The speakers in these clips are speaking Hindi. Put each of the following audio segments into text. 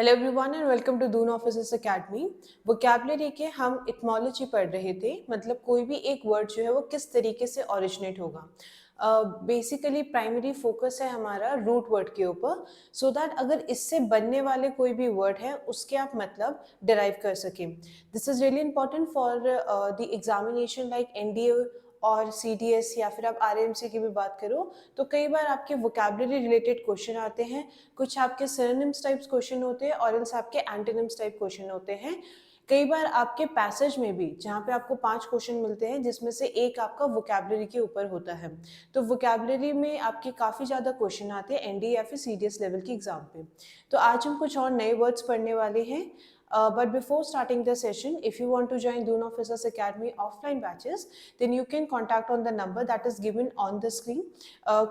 Hello everyone and welcome to Doon officers academy. Vocabulary के हम इटमोलॉजी पढ़ रहे थे, मतलब कोई भी एक वर्ड जो है वो किस तरीके से ओरिजिनेट होगा। बेसिकली प्राइमरी फोकस है हमारा रूट वर्ड के ऊपर, सो दैट अगर इससे बनने वाले कोई भी वर्ड है उसके आप मतलब डिराइव कर सकें। This is really important for the examination like NDA और सीडीएस, या फिर आप आरएमसी की भी बात करो तो कई बार आपके वोकैबुलरी रिलेटेड क्वेश्चन आते हैं, कुछ आपके सिनोनिम्स टाइप्स क्वेश्चन होते हैं और एल्स आपके एंटोनिम्स टाइप क्वेश्चन होते हैं। कई बार आपके पैसेज में भी जहाँ पे आपको 5 क्वेश्चन मिलते हैं जिसमें से एक आपका वोकैबुलरी के ऊपर होता है, तो वोकैबुलरी में आपके काफ़ी ज़्यादा क्वेश्चन आते हैं एनडीए या फिर सीडीएस लेवल के एग्जाम पे। तो आज हम कुछ और नए वर्ड्स पढ़ने वाले हैं। But before starting the session, if you want to join Dune Officers Academy offline batches, then you can contact on the number that is given on the screen.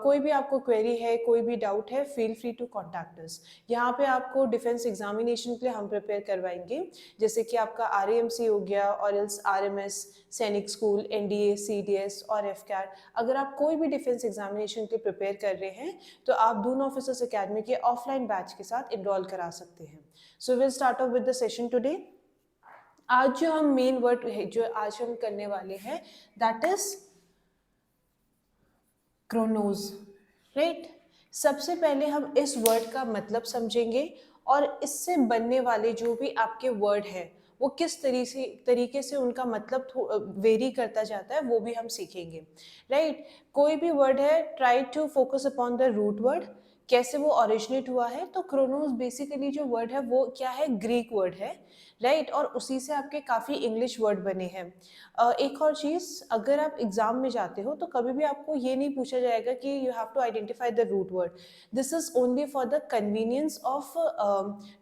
कोई भी आपको क्वेरी है, कोई भी डाउट है, feel free to contact us. यहाँ पे आपको डिफेंस एग्जामिनेशन के लिए हम प्रिपेयर करवाएंगे, जैसे कि आपका आरएएमसी हो गया और एल्स आरएमएस, सैनिक स्कूल, एनडीए, सीडीएस और एफकैट। अगर आप कोई भी डिफेंस एग्जामिनेशन के लिए प्रिपेयर कर रहे हैं तो आप दून ऑफिसर्स एकेडमी के ऑफलाइन बैच के साथ इनरोल करा सकते हैं। So will start of with the session today. आज जो हम मेन वर्ड है जो आज हम करने वाले हैं दैट इज क्रोनोज, राइट। सबसे पहले हम इस वर्ड का मतलब समझेंगे और इससे बनने वाले जो भी आपके वर्ड है वो किस तरीके से उनका मतलब वेरी करता जाता है वो भी हम सीखेंगे, राइट। कोई भी वर्ड है, try to focus upon the root word, कैसे वो ओरिजिनेट हुआ है। तो क्रोनोस बेसिकली जो वर्ड है वो क्या है, ग्रीक वर्ड है, राइट। और उसी से आपके काफ़ी इंग्लिश वर्ड बने हैं। एक और चीज़, अगर आप एग्जाम में जाते हो तो कभी भी आपको ये नहीं पूछा जाएगा कि you have to identify the root word. This is only for the convenience of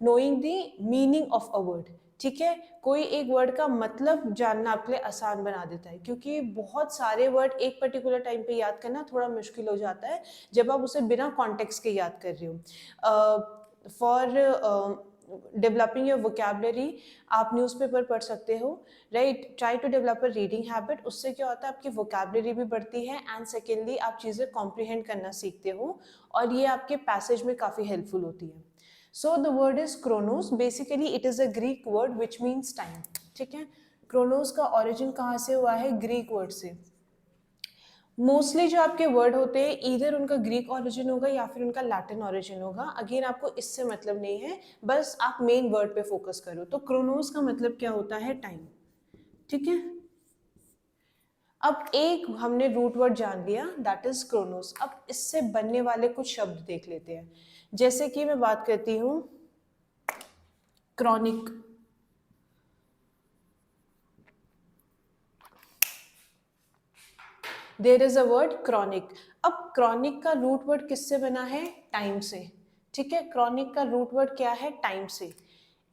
knowing the meaning of a word, ठीक है। कोई एक वर्ड का मतलब जानना आपके लिए आसान बना देता है, क्योंकि बहुत सारे वर्ड एक पर्टिकुलर टाइम पे याद करना थोड़ा मुश्किल हो जाता है जब आप उसे बिना कॉन्टेक्स्ट के याद कर रहे हो। फॉर डेवलपिंग योर वोकैबुलरी आप न्यूज़पेपर पढ़ सकते हो, right. Try to develop a reading habit, उससे क्या होता है आपकी वोकैबुलरी भी बढ़ती है एंड सेकेंडली आप चीज़ें कॉम्प्रीहेंड करना सीखते हो और ये आपके पैसेज में काफ़ी हेल्पफुल होती है। So the word is chronos. Basically it is a Greek word which means time, ठीक है। क्रोनोस का origin कहाँ से हुआ है, ग्रीक वर्ड से। मोस्टली जो आपके वर्ड होते हैं इधर उनका ग्रीक ओरिजिन होगा या फिर उनका लैटिन ओरिजिन होगा। अगेन आपको इससे मतलब नहीं है, बस आप मेन वर्ड पे फोकस करो। तो क्रोनोस का मतलब क्या होता है, टाइम, ठीक है। अब एक हमने रूट वर्ड जान लिया दैट इज क्रोनोस। अब इससे बनने वाले कुछ शब्द देख लेते हैं। जैसे कि मैं बात करती हूँ chronic, there is a word chronic. अब क्रॉनिक का रूट वर्ड किससे बना है, टाइम से, ठीक है। क्रॉनिक का रूट वर्ड क्या है, टाइम से।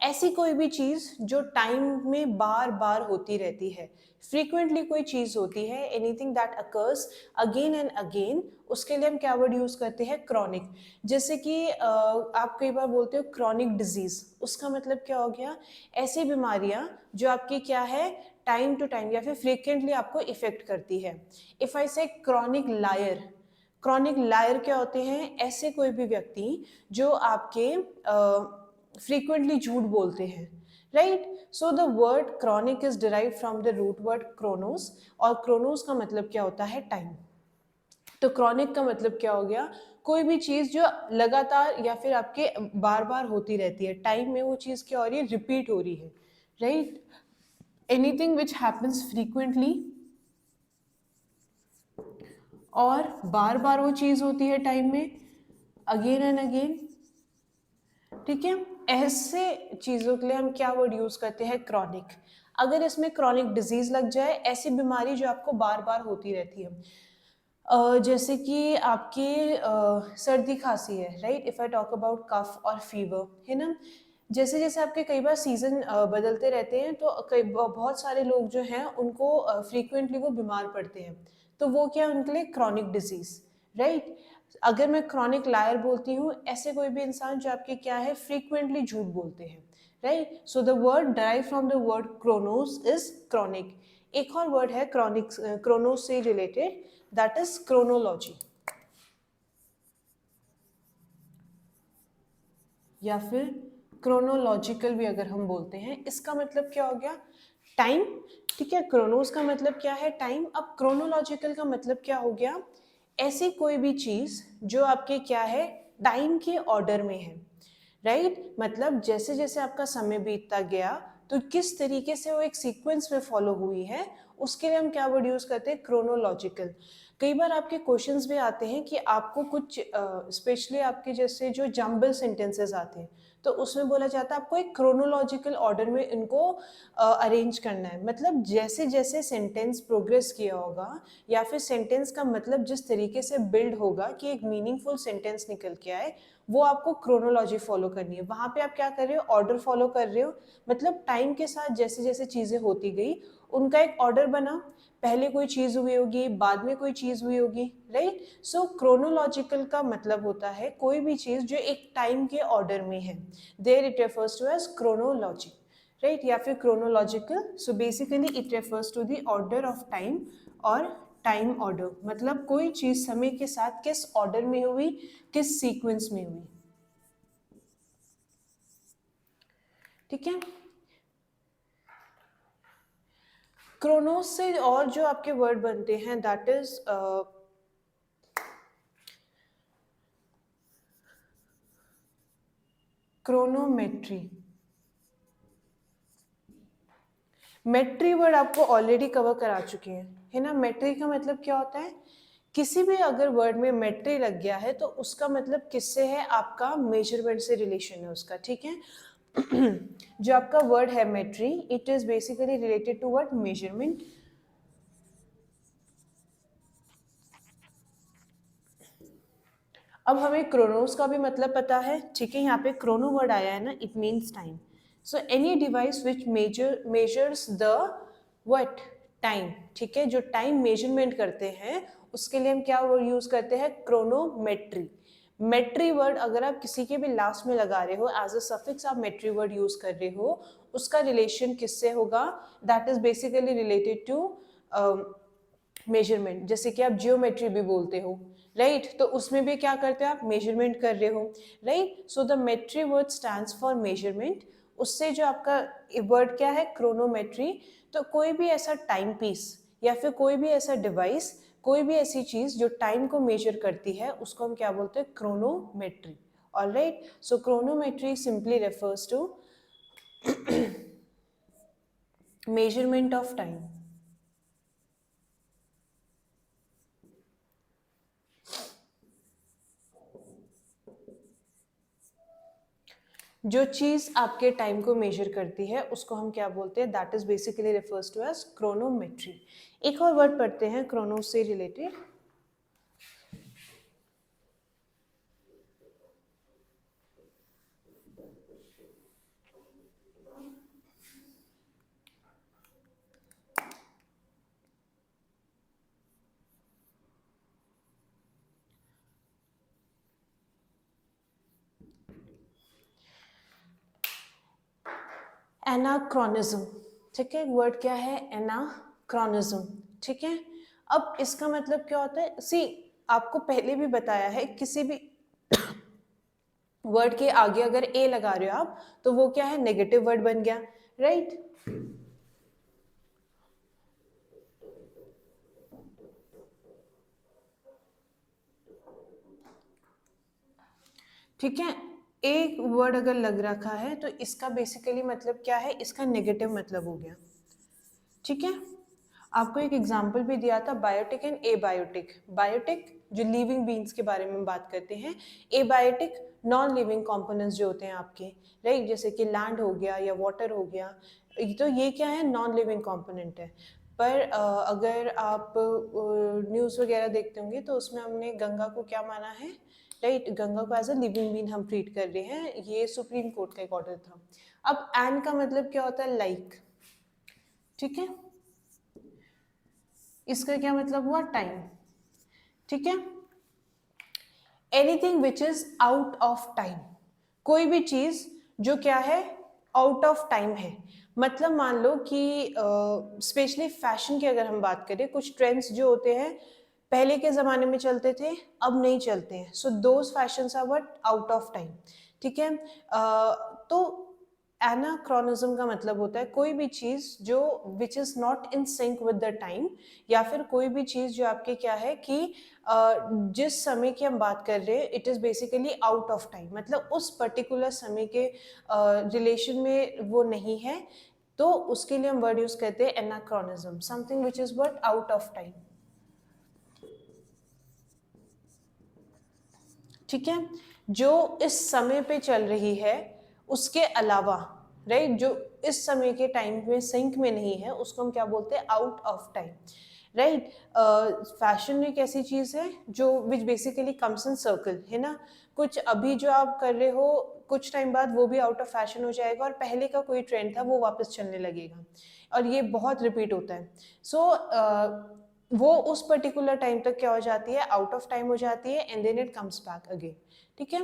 ऐसी कोई भी चीज जो टाइम में बार बार होती रहती है, फ्रीक्वेंटली कोई चीज होती है, anything that occurs again and again, उसके लिए हम क्या वर्ड यूज करते हैं, क्रॉनिक। जैसे कि आप कई बार बोलते हो क्रॉनिक डिजीज, उसका मतलब क्या हो गया, ऐसी बीमारियां जो आपकी क्या है, टाइम टू टाइम या फिर फ्रीक्वेंटली आपको इफेक्ट करती है। इफ आई से क्रॉनिक लायर, क्रॉनिक लायर क्या होते हैं, ऐसे कोई भी व्यक्ति जो आपके फ्रीक्वेंटली झूठ बोलते हैं, right. So the word chronic is derive from the root word chronos, और क्रोनोस का मतलब क्या होता है, टाइम। तो क्रॉनिक का मतलब क्या हो गया, कोई भी चीज जो लगातार या फिर आपके बार बार होती रहती है, टाइम में वो चीज क्या हो रही है, रिपीट हो रही है, right. Anything which happens frequently और बार बार वो चीज होती है टाइम में, अगेन एंड अगेन, ठीक है। ऐसे चीजों के लिए हम क्या वर्ड यूज करते हैं, क्रॉनिक। अगर इसमें क्रॉनिक डिजीज लग जाए, ऐसी बीमारी जो आपको बार बार होती रहती है, जैसे कि आपकी सर्दी खांसी है, right. If I talk about cough और फीवर, है ना। जैसे जैसे आपके कई बार सीजन बदलते रहते हैं तो कई बहुत सारे लोग जो हैं उनको फ्रीक्वेंटली वो बीमार पड़ते हैं, तो वो क्या उनके लिए क्रॉनिक डिजीज, राइट। अगर मैं क्रॉनिक लायर बोलती हूँ, ऐसे कोई भी इंसान जो आपके क्या है, फ्रीक्वेंटली झूठ बोलते हैं, right. So the word dive from the word chronos is chronic. एक और वर्ड है क्रॉनिक, क्रोनोस से रिलेटेड, दैट इज क्रोनोलॉजी या फिर क्रोनोलॉजिकल भी अगर हम बोलते हैं, इसका मतलब क्या हो गया, टाइम। ठीक है, क्रोनोस का मतलब क्या है, टाइम। अब क्रोनोलॉजिकल का मतलब क्या हो गया, ऐसी कोई भी चीज जो आपके क्या है, टाइम के ऑर्डर में है, राइट। मतलब जैसे जैसे आपका समय बीतता गया तो किस तरीके से वो एक सीक्वेंस में फॉलो हुई है, उसके लिए हम क्या वर्ड यूज करते हैं, क्रोनोलॉजिकल। कई बार आपके क्वेश्चंस भी आते हैं कि आपको कुछ स्पेशली आपके जैसे जो जम्बल सेंटेंसेस आते हैं, तो उसमें बोला जाता है आपको एक क्रोनोलॉजिकल ऑर्डर में इनको अरेंज करना है। मतलब जैसे जैसे सेंटेंस प्रोग्रेस किया होगा या फिर सेंटेंस का मतलब जिस तरीके से बिल्ड होगा कि एक मीनिंगफुल सेंटेंस निकल के आए, वो आपको क्रोनोलॉजी फॉलो करनी है। वहां पे आप क्या कर रहे हो, ऑर्डर फॉलो कर रहे हो। मतलब टाइम के साथ जैसे जैसे चीजें होती गई उनका एक ऑर्डर बना, पहले कोई चीज हुई होगी, बाद में कोई चीज हुई होगी, राइट। सो क्रोनोलॉजिकल का मतलब होता है कोई भी चीज जो एक टाइम के ऑर्डर में है, there it refers to as chronology, right, या फिर chronological. So basically it refers to the order of time और टाइम ऑर्डर, मतलब कोई चीज समय के साथ किस ऑर्डर में हुई, किस सीक्वेंस में हुई। ठीक है, क्रोनोस से और जो आपके वर्ड बनते हैं दैट इज क्रोनोमेट्री। मेट्री वर्ड आपको ऑलरेडी कवर करा चुके हैं, है ना। मेट्री का मतलब क्या होता है, किसी भी अगर वर्ड में मेट्री लग गया है तो उसका मतलब किससे है, आपका मेजरमेंट से रिलेशन है उसका। ठीक है जो आपका वर्ड है metry, it is basically related to word measurement. अब हमें क्रोनोस का भी मतलब पता है, ठीक है। यहाँ पे क्रोनो वर्ड आया है ना, it means time. So any device which measures the what, time. ठीक है, जो टाइम मेजरमेंट करते हैं उसके लिए हम क्या वर्ड यूज करते हैं, क्रोनोमेट्री। मेट्री वर्ड अगर आप किसी के भी लास्ट में लगा रहे हो एज अ सफिक्स, आप मेट्री वर्ड यूज कर रहे हो, उसका रिलेशन किससे होगा, that is basically related to measurement. जैसे कि आप जियोमेट्री भी बोलते हो, राइट, तो उसमें भी क्या करते हो, आप मेजरमेंट कर रहे हो, right. So the metry word stands for measurement. उससे जो आपका वर्ड क्या है, क्रोनोमेट्री। तो कोई भी ऐसा टाइम पीस या फिर कोई भी ऐसा डिवाइस, कोई भी ऐसी चीज जो टाइम को मेजर करती है, उसको हम क्या बोलते हैं, chronometry. All right, so chronometry simply refers to measurement of time. जो चीज आपके टाइम को मेजर करती है उसको हम क्या बोलते हैं, that is basically refers to as chronometry. एक और वर्ड पढ़ते हैं क्रोनो से रिलेटेड, एनाक्रोनिज्म। ठीक है, वर्ड क्या है, एनाक्रोनिज्म। ठीक है, अब इसका मतलब क्या होता है, सी आपको पहले भी बताया है, किसी भी वर्ड के आगे अगर ए लगा रहे हो आप, तो वो क्या है, नेगेटिव वर्ड बन गया, राइट। ठीक है, एक वर्ड अगर लग रखा है तो इसका बेसिकली मतलब क्या है, इसका नेगेटिव मतलब हो गया। ठीक है, आपको एक एग्जाम्पल भी दिया था, बायोटिक एंड एबायोटिक। बायोटिक जो लिविंग बींग्स के बारे में बात करते हैं, एबायोटिक नॉन लिविंग कंपोनेंट्स जो होते हैं आपके, राइट, जैसे कि लैंड हो गया या वाटर हो गया, तो ये क्या है, नॉन लिविंग कंपोनेंट है। पर अगर आप न्यूज़ वगैरह देखते होंगे तो उसमें हमने गंगा को क्या माना है, राइट, गंगा को एज अ लिविंग बीन हम ट्रीट कर रहे हैं, ये सुप्रीम कोर्ट का एक ऑर्डर था। अब एन का मतलब क्या होता है, लाइक। ठीक है, इसका क्या मतलब हुआ, टाइम। ठीक है, anything which is out of time, कोई भी चीज जो क्या है, आउट ऑफ टाइम है। मतलब मान लो कि स्पेशली फैशन की अगर हम बात करें, कुछ ट्रेंड्स जो होते हैं पहले के जमाने में चलते थे, अब नहीं चलते हैं, so those fashions are what, out of time. ठीक है, तो एनाक्रोनिज्म का मतलब होता है कोई भी चीज जो which is not in sync with the time, या फिर कोई भी चीज जो आपके क्या है कि जिस समय की हम बात कर रहे हैं it is basically out of time, मतलब उस पर्टिकुलर समय के रिलेशन में वो नहीं है, तो उसके लिए हम वर्ड यूज करते हैं anachronism, something which is what out of time. ठीक है, जो इस समय पे चल रही है उसके अलावा, राइट, जो इस समय के टाइम में सिंक में नहीं है उसको हम क्या बोलते हैं, out of time, right. Fashion एक ऐसी चीज है जो which basically comes in circle, है ना, कुछ अभी जो आप कर रहे हो कुछ टाइम बाद वो भी आउट ऑफ फैशन हो जाएगा और पहले का कोई ट्रेंड था वो वापस चलने लगेगा, और ये बहुत रिपीट होता है। सो वो उस पर्टिकुलर टाइम तक क्या हो जाती है, आउट ऑफ टाइम हो जाती है, and then it comes back again. ठीक है,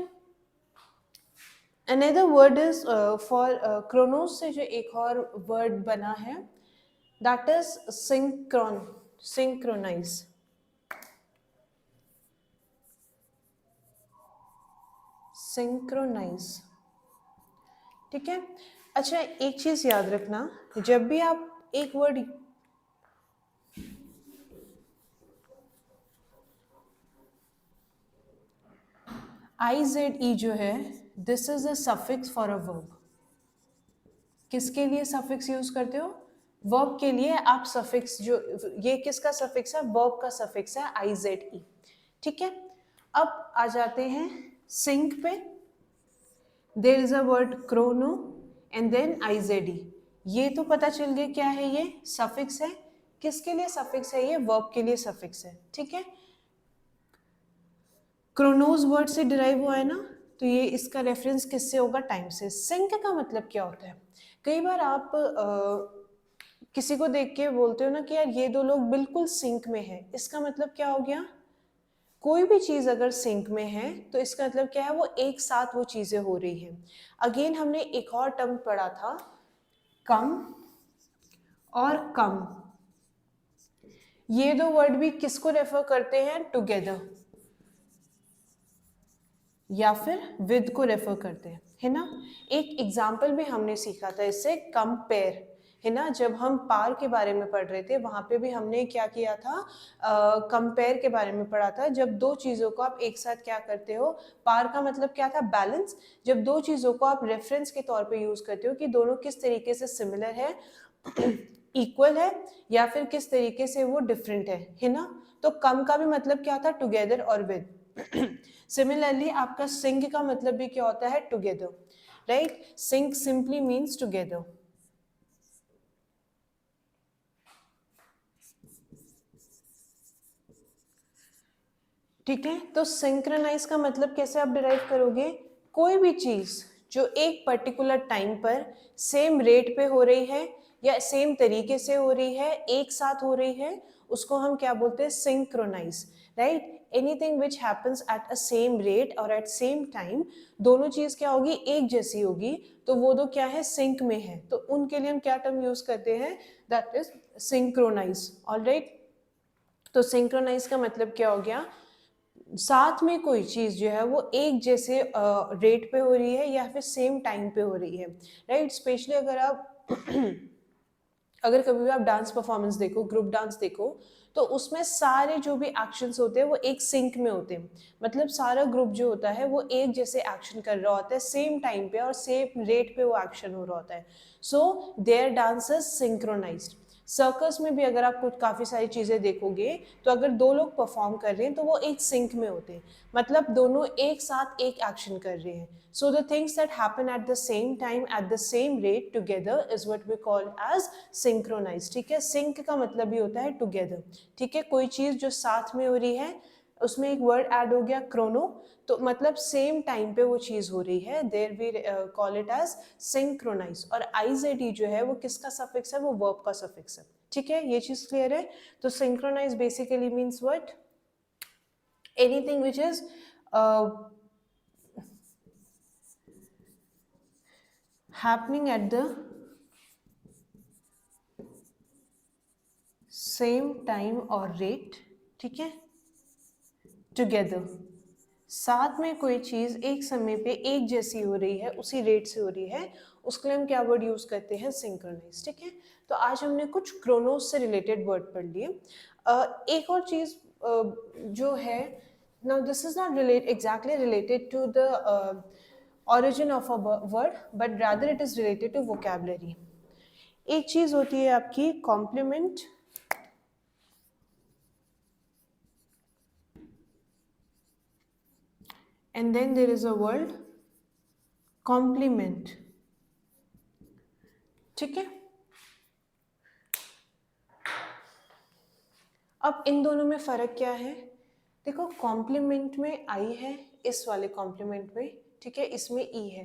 another word is for chronos से जो एक और वर्ड बना है दैट इज सिंक्रोनाइज। सिंक्रोनाइज, ठीक है। अच्छा, एक चीज याद रखना, जब भी आप एक वर्ड IZE जो है, this is a suffix for a verb. किसके लिए सफिक्स यूज करते हो, वर्ब के लिए आप सफिक्स, जो ये किसका सफिक्स है, वर्ब का सफिक्स है IZE। ठीक है, अब आ जाते हैं सिंक पे। There is a word chrono and then IZE। ये तो पता चल गया क्या है, ये सफिक्स है। किसके लिए सफिक्स है, ये वर्ब के लिए सफिक्स है। ठीक है, क्रोनोज वर्ड से डिराइव हुआ है ना, तो ये इसका रेफरेंस किससे होगा, टाइम से। सिंक का मतलब क्या होता है, कई बार आप किसी को देख के बोलते हो ना कि यार ये दो लोग बिल्कुल सिंक में है, इसका मतलब क्या हो गया, कोई भी चीज अगर सिंक में है तो इसका मतलब क्या है, वो एक साथ वो चीजें हो रही है। अगेन हमने एक और टर्म पढ़ा था, कम और कम, ये दो वर्ड भी किसको रेफर करते हैं, टुगेदर या फिर विद को रेफर करते हैं, है ना। एक एग्जाम्पल भी हमने सीखा था इससे, कंपेयर, है ना, जब हम पार के बारे में पढ़ रहे थे वहां पे भी हमने क्या किया था, कंपेयर के बारे में पढ़ा था। जब दो चीजों को आप एक साथ क्या करते हो, पार का मतलब क्या था, बैलेंस, जब दो चीजों को आप रेफरेंस के तौर पे यूज करते हो कि दोनों किस तरीके से सिमिलर है, इक्वल है, या फिर किस तरीके से वो डिफरेंट है ना। तो कम का भी मतलब क्या था, टुगेदर और विद। सिमिलरली आपका सिंग का मतलब भी क्या होता है, टुगेदर, राइट। सिंग सिंपली मीन्स टुगेदर। ठीक है, तो सिंक्रोनाइज का मतलब कैसे आप डिराइव करोगे, कोई भी चीज जो एक पर्टिकुलर टाइम पर सेम रेट पे हो रही है या सेम तरीके से हो रही है, एक साथ हो रही है, उसको हम क्या बोलते हैं, synchronize, right. Anything which happens at a same rate और एट सेम टाइम, दोनों चीज क्या होगी, एक जैसी होगी, तो वो दो क्या है, सिंक में है, तो उनके लिए हम क्या टर्म यूज करते हैं, दैट इज सिंक्रोनाइज। ऑलराइट, तो सिंक्रोनाइज का मतलब क्या हो गया, साथ में कोई चीज जो है वो एक जैसे रेट पे हो रही है या फिर सेम टाइम पे हो रही है, राइट। स्पेशली अगर आप अगर कभी भी आप डांस परफॉर्मेंस देखो, ग्रुप डांस देखो, तो उसमें सारे जो भी एक्शंस होते हैं वो एक सिंक में होते हैं, मतलब सारा ग्रुप जो होता है वो एक जैसे एक्शन कर रहा होता है सेम टाइम पे और सेम रेट पे वो एक्शन हो रहा होता है। So their dance is synchronized. Circus में भी अगर आप कुछ काफ़ी सारी चीज़ें देखोगे, तो अगर दो लोग परफॉर्म कर रहे हैं तो वो एक सिंक में होते हैं, मतलब दोनों एक साथ एक एक्शन कर रहे हैं। So the things that happen at the same time at the same rate together is what we call as synchronize. ठीक है, सिंक का मतलब भी होता है टुगेदर। ठीक है, कोई चीज़ जो साथ में हो रही है, उसमें एक वर्ड ऐड हो गया क्रोनो, तो मतलब सेम टाइम पे वो चीज हो रही है, there we call it as synchronize. और IZE जो है वो किसका सफिक्स है, वो वर्ब का सफिक्स है। ठीक है, ये चीज क्लियर है। तो synchronize basically means what, anything which is happening at the same time or rate, ठीक है, टुगेदर, साथ में कोई चीज़ एक समय पे एक जैसी हो रही है, उसी रेट से हो रही है, उसके लिए हम क्या वर्ड यूज़ करते हैं? सिंक्रोनाइज। ठीक है, तो आज हमने कुछ क्रोनोस से रिलेटेड वर्ड पढ़ लिए। एक और चीज़ जो है, now this is not exactly related to the origin of a word, but rather it is related to vocabulary. एक चीज होती है आपकी complement, and then there is a word complement. ठीक है, अब इन दोनों में फर्क क्या है? देखो, कॉम्प्लीमेंट में आई है, इस वाले कॉम्प्लीमेंट में, ठीक है, इसमें ई है।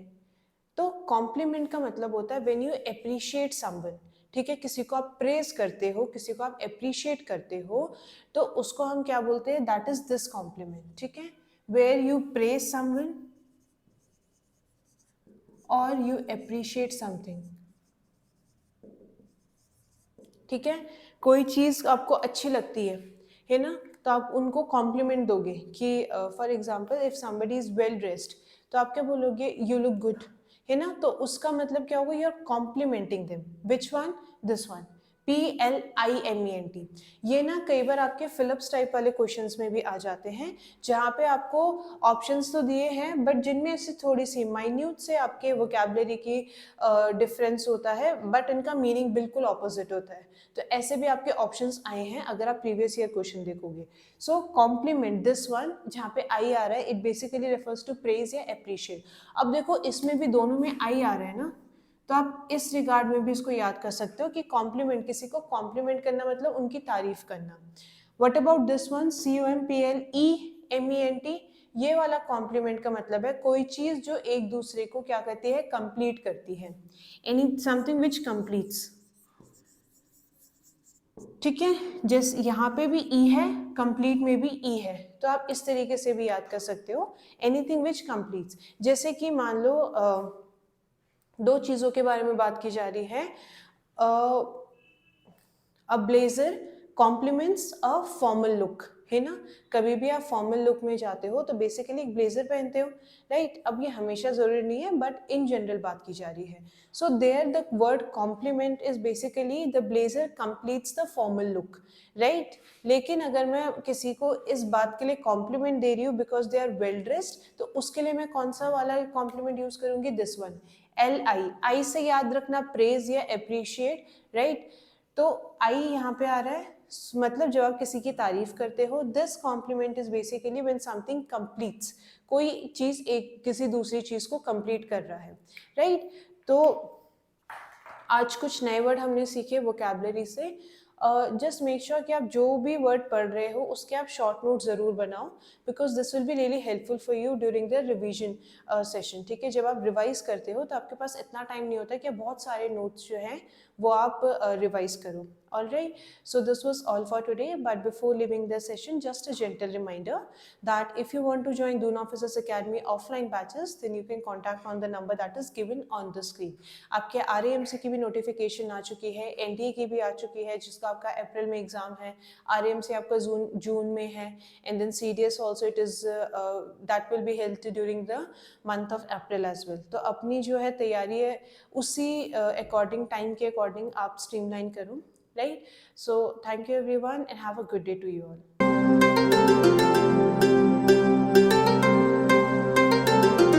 तो कॉम्प्लीमेंट का मतलब होता है व्हेन यू अप्रिशिएट समवन। ठीक है, किसी को आप प्रेज करते हो, किसी को आप अप्रिशिएट करते हो, तो उसको हम क्या बोलते हैं? That is this complement. ठीक है, वेयर यू प्रेज समवन और यू अप्रिशिएट समथिंग। ठीक है, कोई चीज आपको अच्छी लगती है ना, तो आप उनको कॉम्प्लीमेंट दोगे कि for example if somebody is well dressed, तो आप क्या बोलोगे? यू लुक गुड, है ना। तो उसका मतलब क्या होगा? You are complimenting them. Which one? This one. PLIMENT। ये ना कई बार आपके फिलिप्स टाइप वाले क्वेश्चंस में भी आ जाते हैं, जहाँ पे आपको ऑप्शंस तो दिए हैं, बट जिनमें से थोड़ी सी माइन्यूट से आपके वोकैबुलरी की डिफरेंस होता है, बट इनका मीनिंग बिल्कुल ऑपोजिट होता है। तो ऐसे भी आपके ऑप्शंस आए हैं अगर आप प्रीवियस ईयर क्वेश्चन देखोगे। सो कॉम्प्लीमेंट, दिस वन जहाँ पे आई आ रहा है, it basically refers to praise या अप्रिशिएट। अब देखो, इसमें भी दोनों में आई आ रहा है ना, तो आप इस रिगार्ड में भी इसको याद कर सकते हो कि कॉम्प्लीमेंट, किसी को कॉम्प्लीमेंट करना मतलब उनकी तारीफ करना। What about this one? COMPLEMENT। ये वाला कॉम्प्लीमेंट का मतलब है कोई चीज जो एक दूसरे को क्या करती है? कंप्लीट करती है। Any something which completes. ठीक है, जैसे यहाँ पे भी ई है, कंप्लीट में भी ई है, तो आप इस तरीके से भी याद कर सकते हो, एनीथिंग विच कंप्लीट्स। जैसे कि मान लो दो चीज़ों के बारे में बात की जा रही है। A blazer compliments a formal look, है ना। कभी भी आप फॉर्मल लुक में जाते हो तो बेसिकली एक ब्लेजर पहनते हो, राइट। अब ये हमेशा जरूरी नहीं है, बट इन जनरल बात की जा रही है। So there the word complement is basically the blazer completes the formal look, right. लेकिन अगर मैं किसी को इस बात के लिए कॉम्प्लीमेंट दे रही हूँ because they are well dressed, तो उसके लिए मैं कौन सा वाला कॉम्प्लीमेंट यूज करूंगी? दिस वन, LI से याद रखना, प्रेज या अप्रिशिएट, राइट। तो आई यहाँ पे आ रहा है, मतलब जब आप किसी की तारीफ करते हो, this complement is basically when something completes, कोई चीज एक किसी दूसरी चीज को कंप्लीट कर रहा है, राइट। तो आज कुछ नए वर्ड हमने सीखे वोकैबुलरी से। जस्ट मेक श्योर कि आप जो भी वर्ड पढ़ रहे हो उसके आप शॉर्ट नोट ज़रूर बनाओ, because this will be really helpful for you during the revision session. ठीक है, जब आप रिवाइज करते हो तो आपके पास इतना टाइम नहीं होता कि बहुत सारे नोट्स जो हैं वो आप रिवाइज करो। Alright, so this was all for today, but before leaving the session, just a gentle reminder that if you want to join Dune Officers Academy offline batches, then you can contact on the number that is given on the screen. आपके RAMC की भी नोटिफिकेशन आ चुकी है, NDA की भी आ चुकी है, जिसका आपका अप्रैल में एग्जाम है, RAMC आपका जून में है, and then CDS also it is that will be held during the month of April as well. तो अपनी जो है तैयारी है उसी अकॉर्डिंग, टाइम के अकॉर्डिंग आप स्ट्रीमलाइन करो, right? So thank you everyone and have a good day to you all.